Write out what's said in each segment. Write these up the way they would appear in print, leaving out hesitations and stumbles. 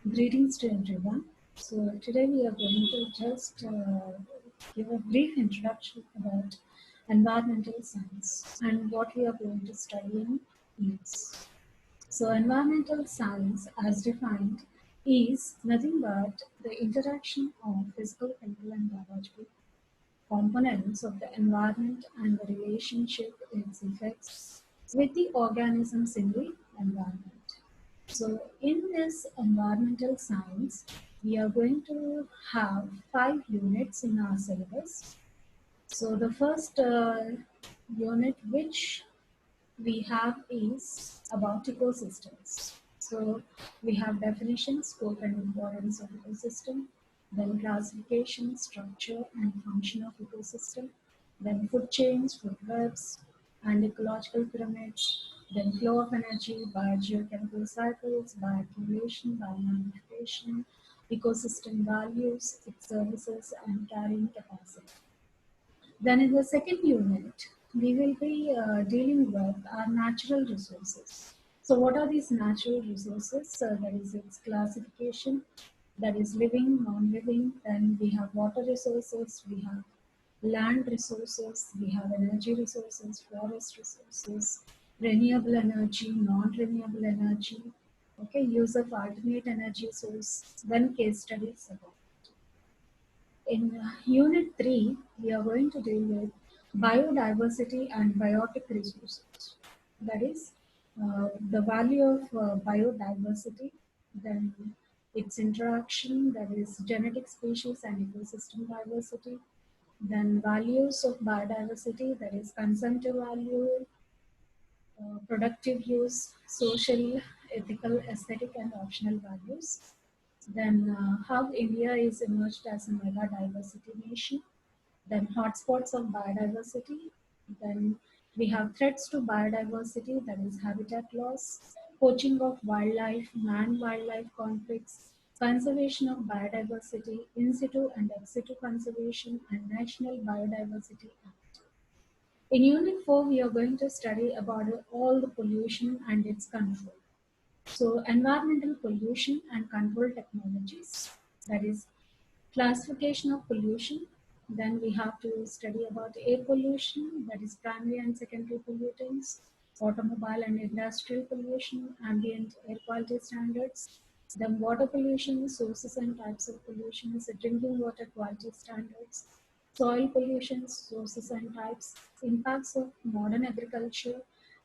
Greetings to everyone. So today we are going to just give a brief introduction about environmental science and what we are going to study in is. So environmental science as defined is nothing but the interaction of physical, chemical and biological components of the environment and the relationship its effects with the organisms in the environment. So, in this environmental science, we are going to have 5 units in our syllabus. So, the first unit which we have is about ecosystems. So, we have definition, scope, and importance of ecosystem, then classification, structure, and function of ecosystem, then food chains, food webs, and ecological pyramids, then flow of energy, biogeochemical cycles, bioaccumulation, biomagnification, ecosystem values, its services, and carrying capacity. Then in the second unit, we will be dealing with our natural resources. So what are these natural resources? That is its classification, that is living, non-living. Then we have water resources, we have land resources, we have energy resources, forest resources, renewable energy, non-renewable energy, okay, use of alternate energy source, then case studies about. In Unit 3, we are going to deal with biodiversity and biotic resources. That is the value of biodiversity, then its interaction, that is genetic species and ecosystem diversity, then values of biodiversity, that is consumptive value, productive use, social, ethical, aesthetic, and optional values. Then how India is emerged as a mega diversity nation, then hotspots of biodiversity, then we have threats to biodiversity, that is habitat loss, poaching of wildlife, man-wildlife conflicts, conservation of biodiversity, in situ and ex situ conservation, and National Biodiversity Act. In Unit 4, we are going to study about all the pollution and its control. So environmental pollution and control technologies, that is classification of pollution. Then we have to study about air pollution, that is primary and secondary pollutants, automobile and industrial pollution, ambient air quality standards, then water pollution, sources and types of pollution, drinking water quality standards, soil pollution, sources and types, impacts of modern agriculture,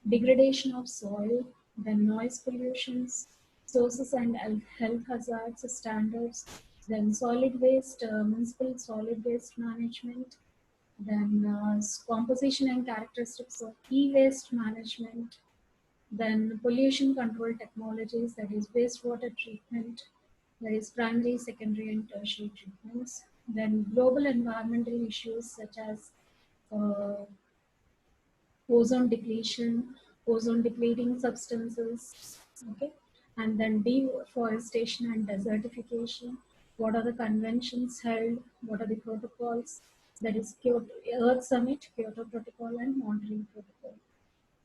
degradation of soil, then noise pollutions, sources and health hazards standards, then solid waste, municipal solid waste management, then composition and characteristics of e-waste management, then pollution control technologies, that is wastewater treatment, that is primary, secondary, and tertiary treatments, then global environmental issues such as uh, ozone depletion, ozone depleting substances, okay, and then deforestation and desertification. What are the conventions held? What are the protocols? That is Kyoto, Earth Summit, Kyoto Protocol, and Montreal Protocol.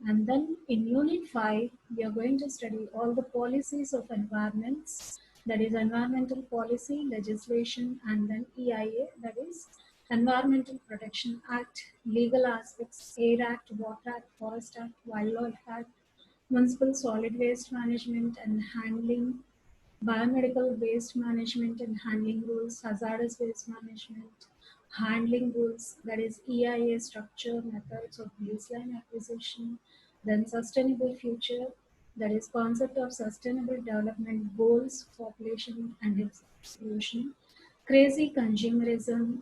And then in Unit 5, we are going to study all the policies of environments, that is environmental policy, legislation, and then EIA, that is Environmental Protection Act, legal aspects, Air Act, Water Act, Forest Act, Wildlife Act, municipal solid waste management and handling, biomedical waste management and handling rules, hazardous waste management, handling rules, that is EIA structure, methods of baseline acquisition, then sustainable future, that is concept of sustainable development goals, population and exclusion, crazy consumerism,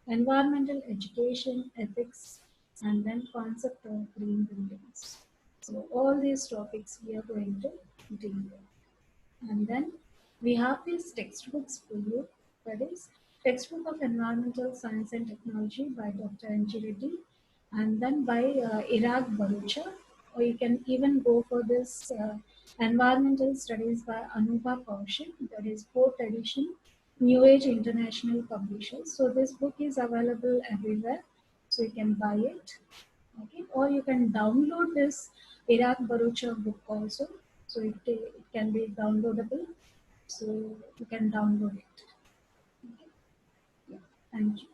environmental education, ethics, and then concept of green buildings. So all these topics we are going to deal with. And then we have these textbooks for you. That is Textbook of Environmental Science and Technology by Dr. N.G. Reddy, and then by Iraq Barucha. Or you can even go for this Environmental Studies by Anupa Kaushik, that is 4th edition, New Age International Publishers. So this book is available everywhere, so you can buy it. Okay, or you can download this Iraq Barucha book also, so it can be downloadable. so you can download it. Yeah. Thank you.